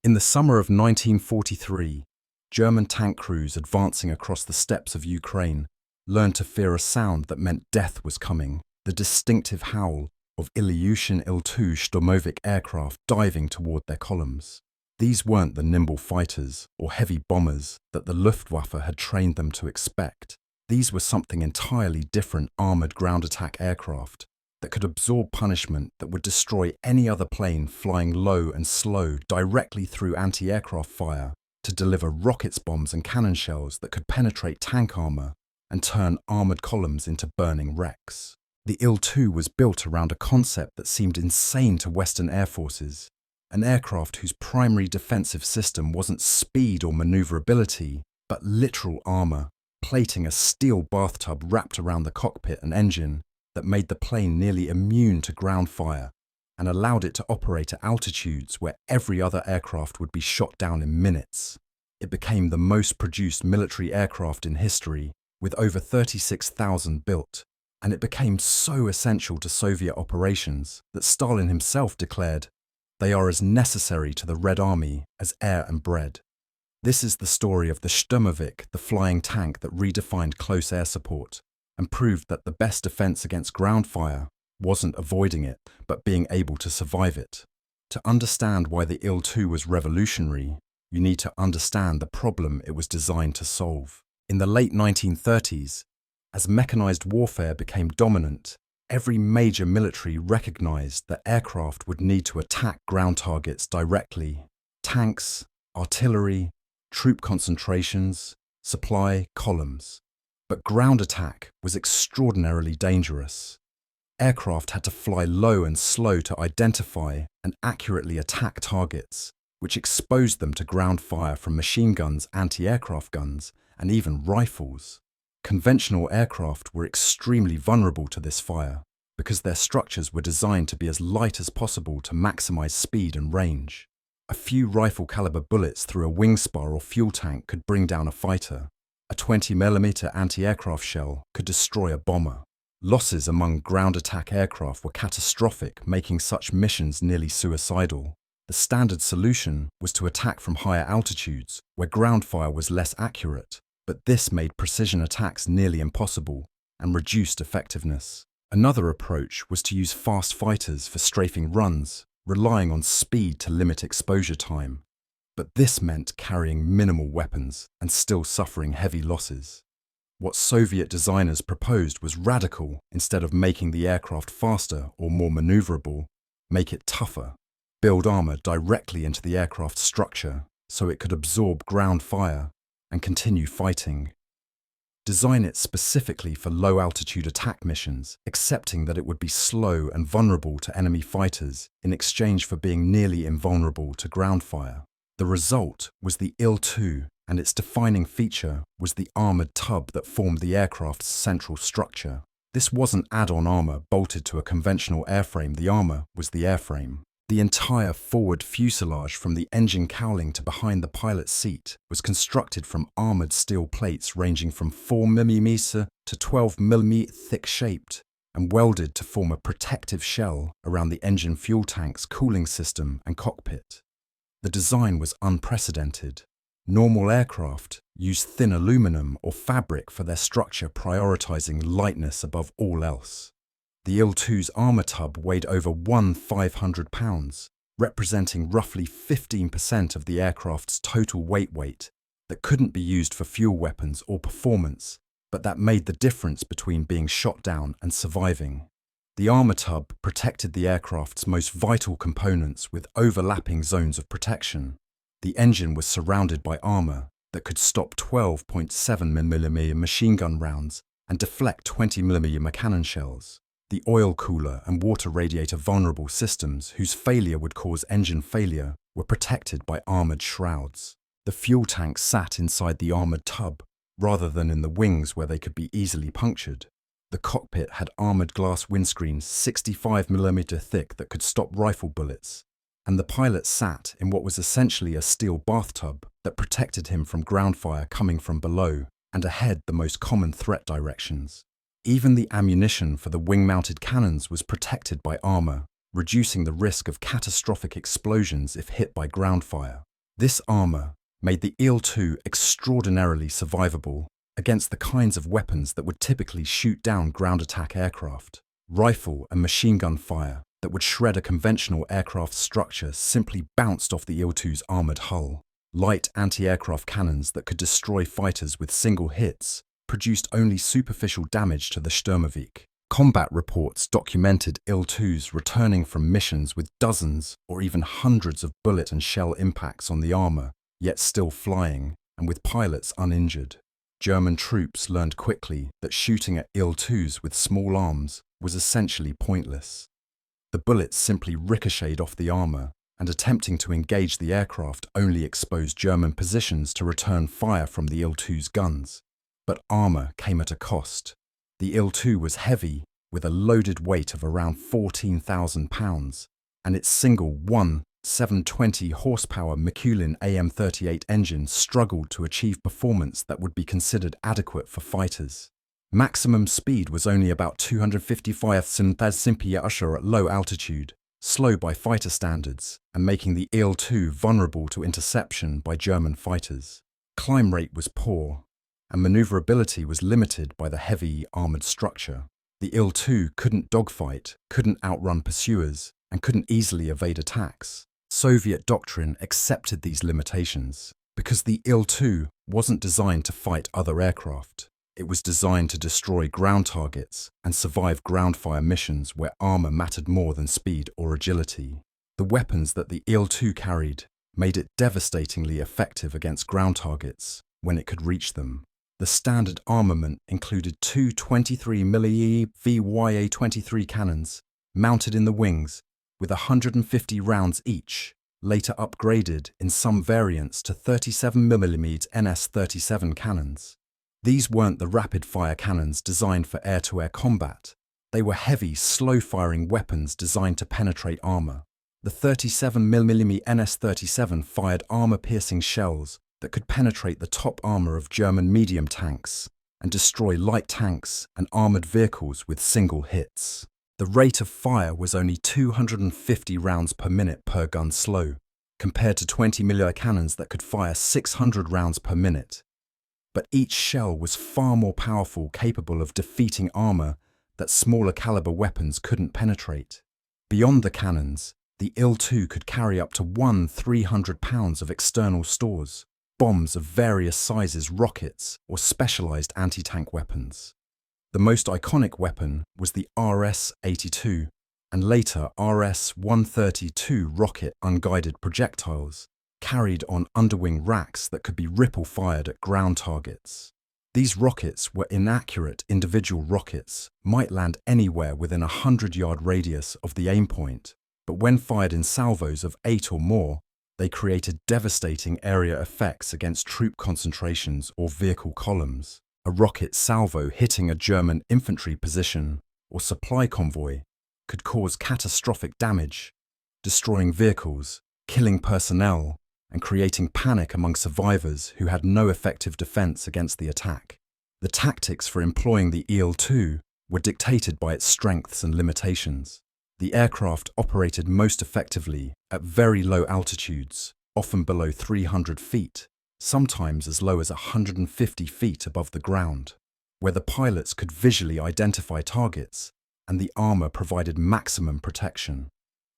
In the summer of 1943, German tank crews advancing across the steppes of Ukraine learned to fear a sound that meant death was coming, the distinctive howl of Ilyushin Il-2 Shturmovik aircraft diving toward their columns. These weren't the nimble fighters or heavy bombers that the Luftwaffe had trained them to expect. These were something entirely different: armoured ground attack aircraft that could absorb punishment that would destroy any other plane flying low and slow directly through anti-aircraft fire, to deliver rockets, bombs and cannon shells that could penetrate tank armour and turn armoured columns into burning wrecks. The Il-2 was built around a concept that seemed insane to Western air forces, an aircraft whose primary defensive system wasn't speed or manoeuvrability, but literal armour, plating a steel bathtub wrapped around the cockpit and engine that made the plane nearly immune to ground fire and allowed it to operate at altitudes where every other aircraft would be shot down in minutes. It became the most produced military aircraft in history, with over 36,000 built, and it became so essential to Soviet operations that Stalin himself declared, "They are as necessary to the Red Army as air and bread." This is the story of the Shturmovik, the flying tank that redefined close air support and proved that the best defense against ground fire wasn't avoiding it, but being able to survive it. To understand why the Il-2 was revolutionary, you need to understand the problem it was designed to solve. In the late 1930s, as mechanized warfare became dominant, every major military recognized that aircraft would need to attack ground targets directly: tanks, artillery, troop concentrations, supply columns. But ground attack was extraordinarily dangerous. Aircraft had to fly low and slow to identify and accurately attack targets, which exposed them to ground fire from machine guns, anti-aircraft guns, and even rifles. Conventional aircraft were extremely vulnerable to this fire because their structures were designed to be as light as possible to maximize speed and range. A few rifle-caliber bullets through a wing spar or fuel tank could bring down a fighter. A 20mm anti-aircraft shell could destroy a bomber. Losses among ground attack aircraft were catastrophic, making such missions nearly suicidal. The standard solution was to attack from higher altitudes, where ground fire was less accurate, but this made precision attacks nearly impossible and reduced effectiveness. Another approach was to use fast fighters for strafing runs, relying on speed to limit exposure time. But this meant carrying minimal weapons and still suffering heavy losses. What Soviet designers proposed was radical. Instead of making the aircraft faster or more maneuverable, make it tougher. Build armor directly into the aircraft's structure so it could absorb ground fire and continue fighting. Design it specifically for low-altitude attack missions, accepting that it would be slow and vulnerable to enemy fighters in exchange for being nearly invulnerable to ground fire. The result was the Il-2, and its defining feature was the armoured tub that formed the aircraft's central structure. This wasn't add-on armour bolted to a conventional airframe. The armour was the airframe. The entire forward fuselage, from the engine cowling to behind the pilot's seat, was constructed from armoured steel plates ranging from 4mm to 12mm thick, shaped and welded to form a protective shell around the engine, fuel tanks, cooling system and cockpit. The design was unprecedented. Normal aircraft use thin aluminum or fabric for their structure, prioritizing lightness above all else. The Il-2's armour tub weighed over 1,500 pounds, representing roughly 15% of the aircraft's total weight that couldn't be used for fuel weapons or performance, but that made the difference between being shot down and surviving. The armour tub protected the aircraft's most vital components with overlapping zones of protection. The engine was surrounded by armour that could stop 12.7mm machine gun rounds and deflect 20mm cannon shells. The oil cooler and water radiator vulnerable systems, whose failure would cause engine failure, were protected by armoured shrouds. The fuel tanks sat inside the armoured tub, rather than in the wings where they could be easily punctured. The cockpit had armoured glass windscreens 65mm thick that could stop rifle bullets, and the pilot sat in what was essentially a steel bathtub that protected him from ground fire coming from below and ahead the most common threat directions. Even the ammunition for the wing-mounted cannons was protected by armour, reducing the risk of catastrophic explosions if hit by ground fire. This armour made the Il-2 extraordinarily survivable against the kinds of weapons that would typically shoot down ground attack aircraft. Rifle and machine gun fire that would shred a conventional aircraft structure simply bounced off the Il-2's armoured hull. Light anti-aircraft cannons that could destroy fighters with single hits produced only superficial damage to the Shturmovik. Combat reports documented Il-2s returning from missions with dozens or even hundreds of bullet and shell impacts on the armour, yet still flying and with pilots uninjured. German troops learned quickly that shooting at Il-2s with small arms was essentially pointless. The bullets simply ricocheted off the armour, and attempting to engage the aircraft only exposed German positions to return fire from the Il-2's guns. But armour came at a cost. The Il-2 was heavy, with a loaded weight of around 14,000 pounds, and its single 720 horsepower Mikulin AM-38 engine struggled to achieve performance that would be considered adequate for fighters. Maximum speed was only about 255 km/h at low altitude, slow by fighter standards, and making the Il-2 vulnerable to interception by German fighters. Climb rate was poor, and maneuverability was limited by the heavy armoured structure. The Il-2 couldn't dogfight, couldn't outrun pursuers, and couldn't easily evade attacks. Soviet doctrine accepted these limitations because the Il-2 wasn't designed to fight other aircraft. It was designed to destroy ground targets and survive ground fire missions where armour mattered more than speed or agility. The weapons that the Il-2 carried made it devastatingly effective against ground targets when it could reach them. The standard armament included two 23mm WWII-23 cannons mounted in the wings with 150 rounds each, later upgraded in some variants to 37mm NS-37 cannons. These weren't the rapid-fire cannons designed for air-to-air combat. They were heavy, slow-firing weapons designed to penetrate armour. The 37mm NS-37 fired armour-piercing shells that could penetrate the top armour of German medium tanks and destroy light tanks and armoured vehicles with single hits. The rate of fire was only 250 rounds per minute per gun slow, compared to 20mm cannons that could fire 600 rounds per minute. But each shell was far more powerful, capable of defeating armour that smaller caliber weapons couldn't penetrate. Beyond the cannons, the Il-2 could carry up to 300 pounds of external stores, bombs of various sizes, rockets, or specialised anti-tank weapons. The most iconic weapon was the RS-82 and later RS-132 rocket unguided projectiles, carried on underwing racks that could be ripple-fired at ground targets. These rockets were inaccurate individual rockets, might land anywhere within a 100-yard radius of the aim point, but when fired in salvos of 8 or more, they created devastating area effects against troop concentrations or vehicle columns. A rocket salvo hitting a German infantry position or supply convoy could cause catastrophic damage, destroying vehicles, killing personnel, and creating panic among survivors who had no effective defense against the attack. The tactics for employing the Il-2 were dictated by its strengths and limitations. The aircraft operated most effectively at very low altitudes, often below 300 feet, sometimes as low as 150 feet above the ground, where the pilots could visually identify targets and the armour provided maximum protection.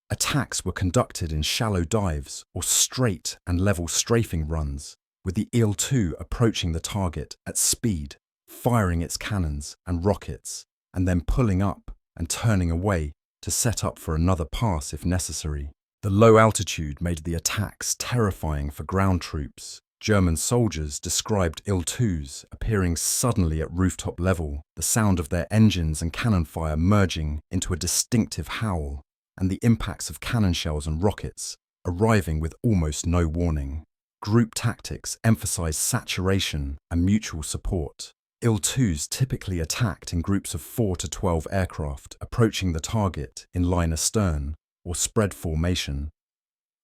Attacks were conducted in shallow dives or straight and level strafing runs, with the Il-2 approaching the target at speed, firing its cannons and rockets, and then pulling up and turning away to set up for another pass if necessary. The low altitude made the attacks terrifying for ground troops. German soldiers described Il-2s appearing suddenly at rooftop level, the sound of their engines and cannon fire merging into a distinctive howl, and the impacts of cannon shells and rockets arriving with almost no warning. Group tactics emphasized saturation and mutual support. Il-2s typically attacked in groups of 4 to 12 aircraft approaching the target in line astern or spread formation,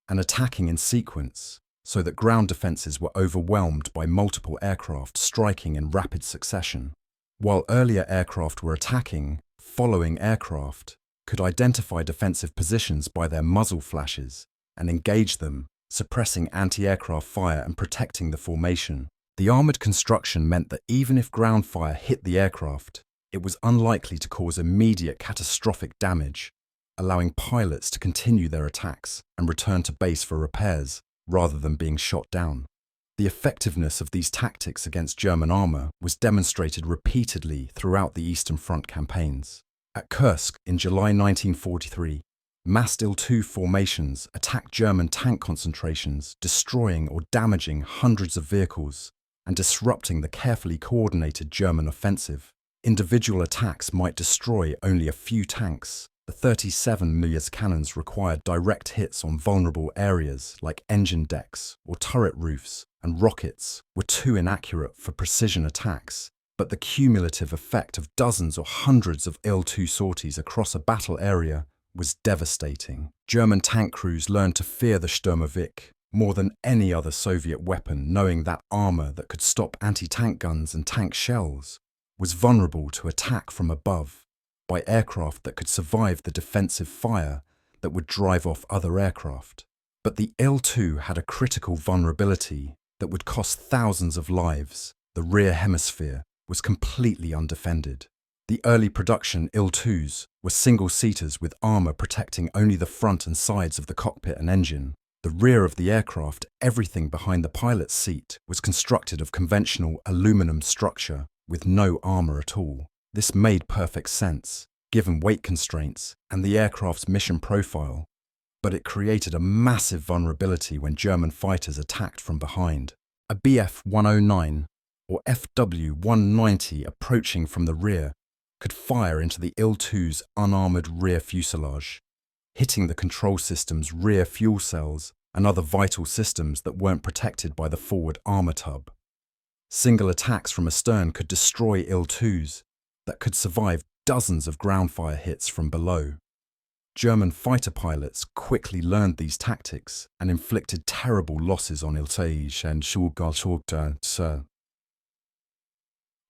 and attacking in sequence so that ground defences were overwhelmed by multiple aircraft striking in rapid succession. While earlier aircraft were attacking, following aircraft could identify defensive positions by their muzzle flashes and engage them suppressing anti-aircraft fire and protecting the formation. The armoured construction meant that even if ground fire hit the aircraft, it was unlikely to cause immediate catastrophic damage, allowing pilots to continue their attacks and return to base for repairs rather than being shot down. The effectiveness of these tactics against German armour was demonstrated repeatedly throughout the Eastern Front campaigns. At Kursk in July 1943, massed Il-2 formations attacked German tank concentrations, destroying or damaging hundreds of vehicles and disrupting the carefully coordinated German offensive. Individual attacks might destroy only a few tanks. The 37mm cannons required direct hits on vulnerable areas like engine decks or turret roofs, and rockets were too inaccurate for precision attacks. But the cumulative effect of dozens or hundreds of Il-2 sorties across a battle area was devastating. German tank crews learned to fear the Shturmovik more than any other Soviet weapon, knowing that armour that could stop anti-tank guns and tank shells was vulnerable to attack from above by aircraft that could survive the defensive fire that would drive off other aircraft. But the Il-2 had a critical vulnerability that would cost thousands of lives. The rear hemisphere was completely undefended. The early production Il-2s were single-seaters with armour protecting only the front and sides of the cockpit and engine. The rear of the aircraft, everything behind the pilot's seat, was constructed of conventional aluminum structure with no armour at all. This made perfect sense, given weight constraints and the aircraft's mission profile, but it created a massive vulnerability when German fighters attacked from behind. A Bf-109 or FW-190 approaching from the rear could fire into the Il-2's unarmoured rear fuselage, hitting the control system's rear fuel cells and other vital systems that weren't protected by the forward armour tub. Single attacks from astern could destroy Il-2s that could survive dozens of ground fire hits from below. German fighter pilots quickly learned these tactics and inflicted terrible losses on Il-2 and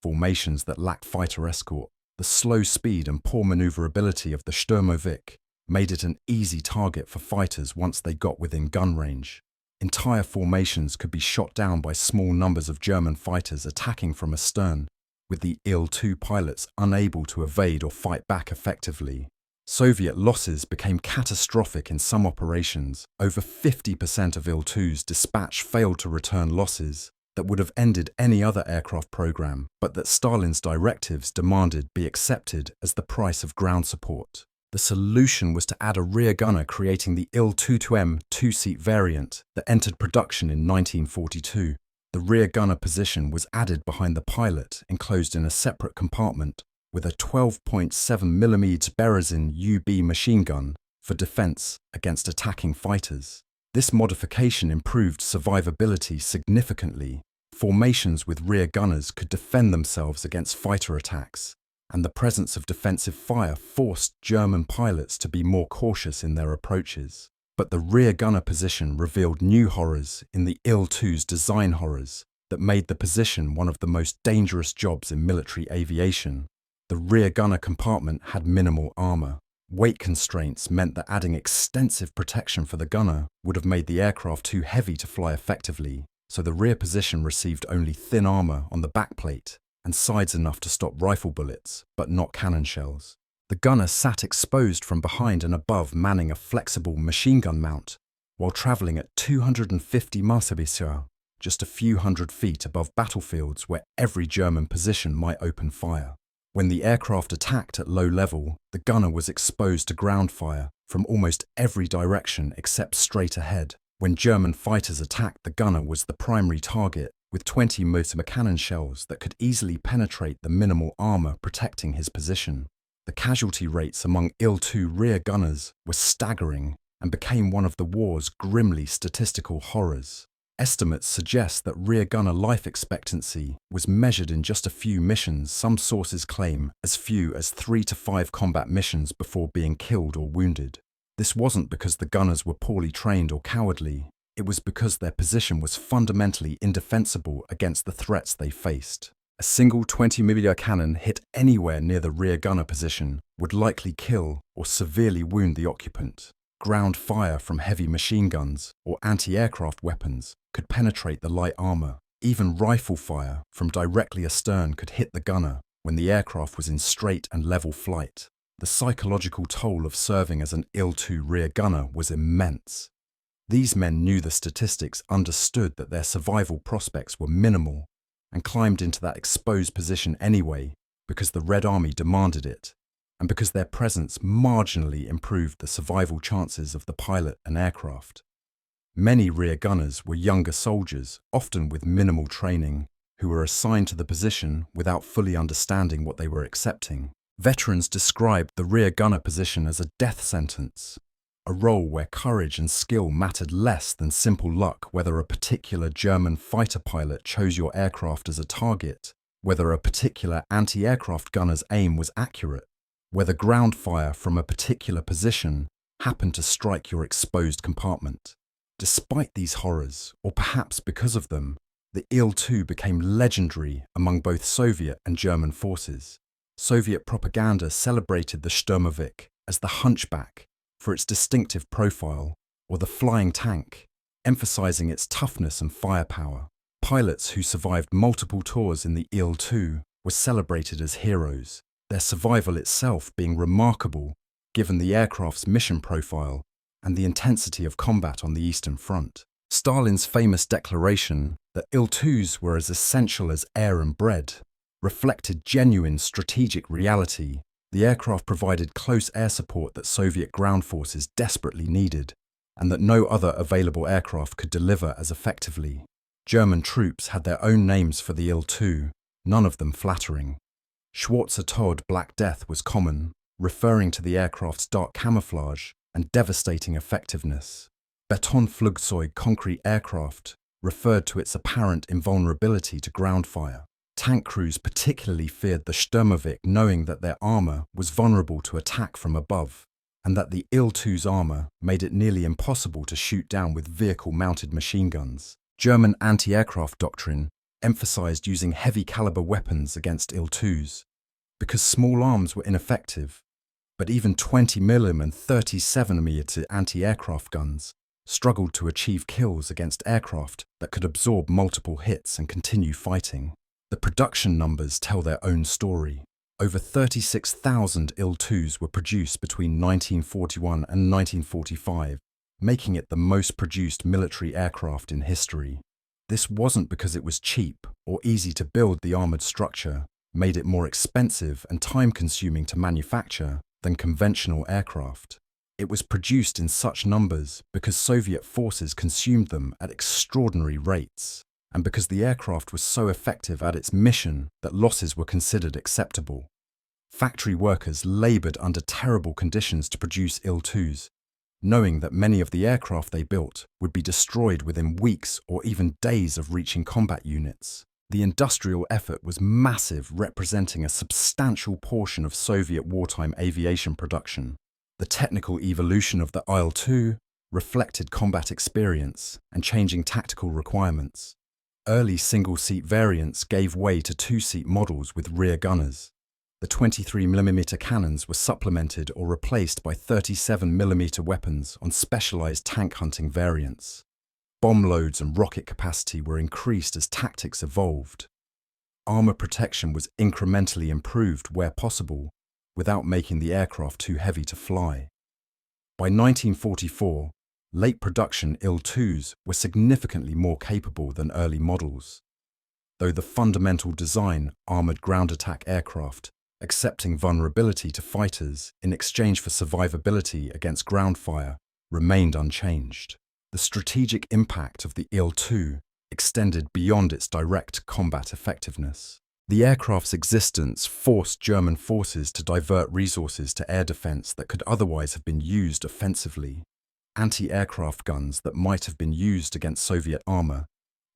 formations that lacked fighter escort. The slow speed and poor maneuverability of the Shturmovik made it an easy target for fighters once they got within gun range. Entire formations could be shot down by small numbers of German fighters attacking from astern, with the Il-2 pilots unable to evade or fight back effectively. Soviet losses became catastrophic in some operations. Over 50% of Il-2's dispatch failed to return losses that would have ended any other aircraft program, but that Stalin's directives demanded be accepted as the price of ground support. The solution was to add a rear gunner, creating the Il-2M two-seat variant that entered production in 1942. The rear gunner position was added behind the pilot, enclosed in a separate compartment, with a 12.7mm Berezin UB machine gun for defense against attacking fighters. This modification improved survivability significantly. Formations with rear gunners could defend themselves against fighter attacks, and the presence of defensive fire forced German pilots to be more cautious in their approaches. But the rear gunner position revealed new horrors in the Il-2's design horrors that made the position one of the most dangerous jobs in military aviation. The rear gunner compartment had minimal armour. Weight constraints meant that adding extensive protection for the gunner would have made the aircraft too heavy to fly effectively, so the rear position received only thin armour on the backplate and sides enough to stop rifle bullets, but not cannon shells. The gunner sat exposed from behind and above, manning a flexible machine gun mount, while travelling at 250 mph, just a few hundred feet above battlefields where every German position might open fire. When the aircraft attacked at low level, the gunner was exposed to ground fire from almost every direction except straight ahead. When German fighters attacked, the gunner was the primary target, with 20 motor cannon shells that could easily penetrate the minimal armour protecting his position. The casualty rates among Il-2 rear gunners were staggering and became one of the war's grimly statistical horrors. Estimates suggest that rear gunner life expectancy was measured in just a few missions. Some sources claim as few as 3 to 5 combat missions before being killed or wounded. This wasn't because the gunners were poorly trained or cowardly. It was because their position was fundamentally indefensible against the threats they faced. A single 20mm cannon hit anywhere near the rear gunner position would likely kill or severely wound the occupant. Ground fire from heavy machine guns or anti-aircraft weapons could penetrate the light armor. Even rifle fire from directly astern could hit the gunner when the aircraft was in straight and level flight. The psychological toll of serving as an Il-2 rear gunner was immense. These men knew the statistics, understood that their survival prospects were minimal, and climbed into that exposed position anyway because the Red Army demanded it, and because their presence marginally improved the survival chances of the pilot and aircraft. Many rear gunners were younger soldiers, often with minimal training, who were assigned to the position without fully understanding what they were accepting. Veterans described the rear gunner position as a death sentence, a role where courage and skill mattered less than simple luck, whether a particular German fighter pilot chose your aircraft as a target, whether a particular anti-aircraft gunner's aim was accurate, whether ground fire from a particular position happened to strike your exposed compartment. Despite these horrors, or perhaps because of them, the Il-2 became legendary among both Soviet and German forces. Soviet propaganda celebrated the Shturmovik as the hunchback for its distinctive profile, or the flying tank, emphasizing its toughness and firepower. Pilots who survived multiple tours in the Il-2 were celebrated as heroes, their survival itself being remarkable given the aircraft's mission profile and the intensity of combat on the Eastern Front. Stalin's famous declaration that Il-2s were as essential as air and bread reflected genuine strategic reality. The aircraft provided close air support that Soviet ground forces desperately needed, and that no other available aircraft could deliver as effectively. German troops had their own names for the Il-2, none of them flattering. Schwarzer Tod, Black Death, was common, referring to the aircraft's dark camouflage and devastating effectiveness. Betonflugzeug, concrete aircraft, referred to its apparent invulnerability to ground fire. Tank crews particularly feared the Shturmovik, knowing that their armor was vulnerable to attack from above, and that the Il-2's armor made it nearly impossible to shoot down with vehicle-mounted machine guns. German anti-aircraft doctrine emphasized using heavy-caliber weapons against Il-2s, because small arms were ineffective, but even 20mm and 37mm anti-aircraft guns struggled to achieve kills against aircraft that could absorb multiple hits and continue fighting. The production numbers tell their own story. Over 36,000 Il-2s were produced between 1941 and 1945, making it the most produced military aircraft in history. This wasn't because it was cheap or easy to build. The armored structure made it more expensive and time-consuming to manufacture than conventional aircraft. It was produced in such numbers because Soviet forces consumed them at extraordinary rates, and because the aircraft was so effective at its mission that losses were considered acceptable. Factory workers labored under terrible conditions to produce Il-2s, knowing that many of the aircraft they built would be destroyed within weeks or even days of reaching combat units. The industrial effort was massive, representing a substantial portion of Soviet wartime aviation production. The technical evolution of the Il-2 reflected combat experience and changing tactical requirements. Early single-seat variants gave way to two-seat models with rear gunners. The 23mm cannons were supplemented or replaced by 37mm weapons on specialized tank hunting variants. Bomb loads and rocket capacity were increased as tactics evolved. Armor protection was incrementally improved where possible, without making the aircraft too heavy to fly. By 1944, late production Il-2s were significantly more capable than early models, though the fundamental design armored ground attack aircraft, accepting vulnerability to fighters in exchange for survivability against ground fire, remained unchanged. The strategic impact of the Il-2 extended beyond its direct combat effectiveness. The aircraft's existence forced German forces to divert resources to air defense that could otherwise have been used offensively. Anti-aircraft guns that might have been used against Soviet armor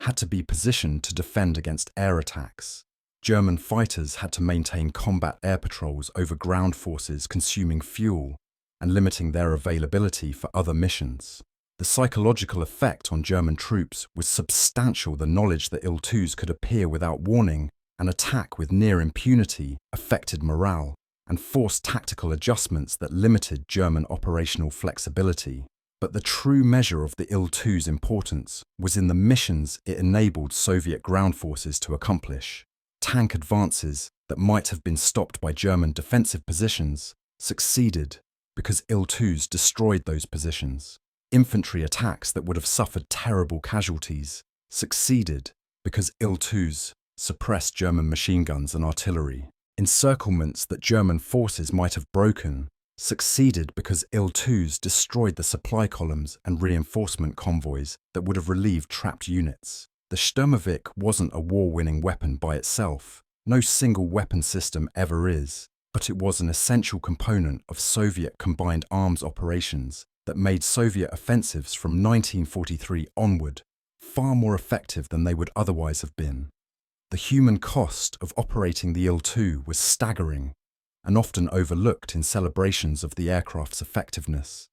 had to be positioned to defend against air attacks. German fighters had to maintain combat air patrols over ground forces, consuming fuel and limiting their availability for other missions. The psychological effect on German troops was substantial. The knowledge that Il-2s could appear without warning and attack with near impunity affected morale, and forced tactical adjustments that limited German operational flexibility. But the true measure of the Il-2's importance was in the missions it enabled Soviet ground forces to accomplish. Tank advances that might have been stopped by German defensive positions succeeded because Il-2s destroyed those positions. Infantry attacks that would have suffered terrible casualties succeeded because Il-2s suppressed German machine guns and artillery. Encirclements that German forces might have broken succeeded because Il-2s destroyed the supply columns and reinforcement convoys that would have relieved trapped units. The Shturmovik wasn't a war-winning weapon by itself. No single weapon system ever is, but it was an essential component of Soviet combined arms operations that made Soviet offensives from 1943 onward far more effective than they would otherwise have been. The human cost of operating the Il-2 was staggering and often overlooked in celebrations of the aircraft's effectiveness.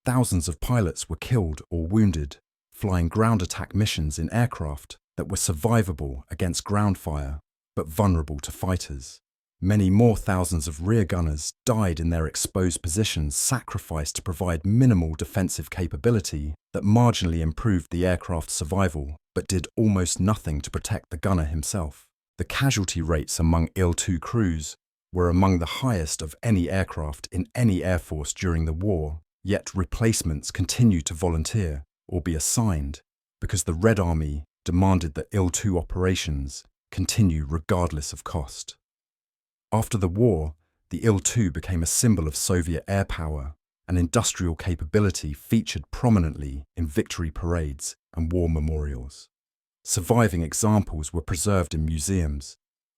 Thousands of pilots were killed or wounded, flying ground attack missions in aircraft that were survivable against ground fire, but vulnerable to fighters. Many more thousands of rear gunners died in their exposed positions, sacrificed to provide minimal defensive capability that marginally improved the aircraft's survival, but did almost nothing to protect the gunner himself. The casualty rates among Il-2 crews were among the highest of any aircraft in any air force during the war, yet replacements continued to volunteer or be assigned because the Red Army demanded that Il-2 operations continue regardless of cost. After the war, the Il-2 became a symbol of Soviet air power, and industrial capability featured prominently in victory parades and war memorials. Surviving examples were preserved in museums,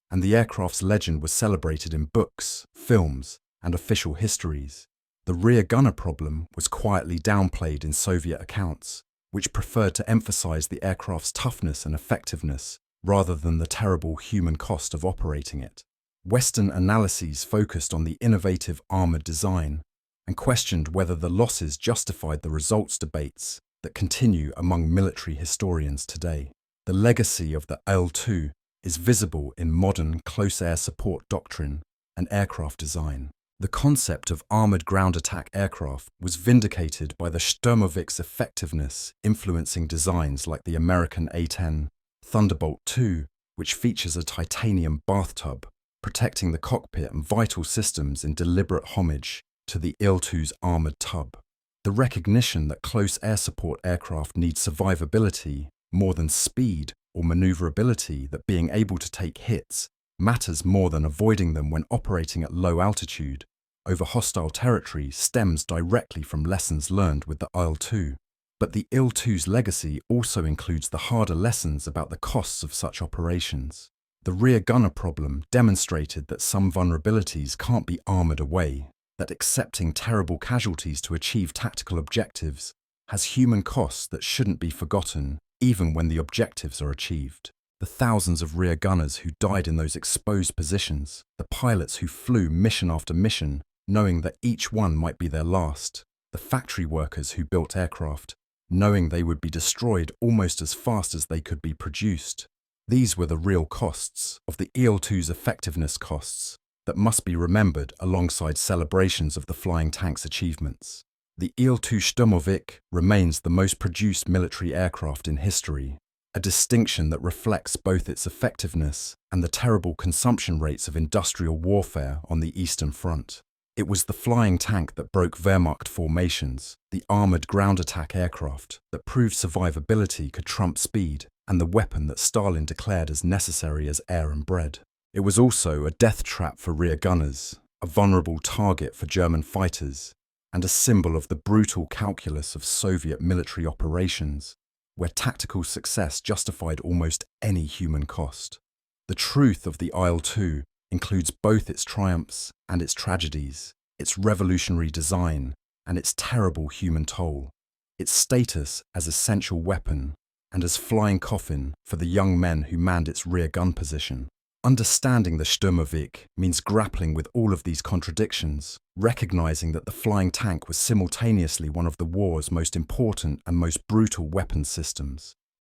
and the aircraft's legend was celebrated in books, films, and official histories. The rear gunner problem was quietly downplayed in Soviet accounts, which preferred to emphasize the aircraft's toughness and effectiveness rather than the terrible human cost of operating it. Western analyses focused on the innovative armored design and questioned whether the losses justified the results debates that continue among military historians today. The legacy of the Il-2 is visible in modern close air support doctrine and aircraft design. The concept of armored ground attack aircraft was vindicated by the Shturmovik's effectiveness, influencing designs like the American A-10 Thunderbolt II, which features a titanium bathtub, protecting the cockpit and vital systems in deliberate homage to the Il-2's armored tub. The recognition that close air support aircraft need survivability more than speed or maneuverability, that being able to take hits matters more than avoiding them when operating at low altitude over hostile territory, stems directly from lessons learned with the Il-2. But the Il-2's legacy also includes the harder lessons about the costs of such operations. The rear gunner problem demonstrated that some vulnerabilities can't be armoured away, that accepting terrible casualties to achieve tactical objectives has human costs that shouldn't be forgotten, even when the objectives are achieved. The thousands of rear gunners who died in those exposed positions, the pilots who flew mission after mission, knowing that each one might be their last, the factory workers who built aircraft, knowing they would be destroyed almost as fast as they could be produced. These were the real costs of the Il-2's effectiveness costs that must be remembered alongside celebrations of the flying tank's achievements. The Il-2 Shturmovik remains the most produced military aircraft in history, a distinction that reflects both its effectiveness and the terrible consumption rates of industrial warfare on the Eastern Front. It was the flying tank that broke Wehrmacht formations, the armoured ground attack aircraft that proved survivability could trump speed, and the weapon that Stalin declared as necessary as air and bread. It was also a death trap for rear gunners, a vulnerable target for German fighters, and a symbol of the brutal calculus of Soviet military operations, where tactical success justified almost any human cost. The truth of the Il-2 includes both its triumphs and its tragedies, its revolutionary design and its terrible human toll, its status as essential weapon and as flying coffin for the young men who manned its rear gun position. Understanding the Shturmovik means grappling with all of these contradictions, recognizing that the flying tank was simultaneously one of the war's most important and most brutal weapons systems,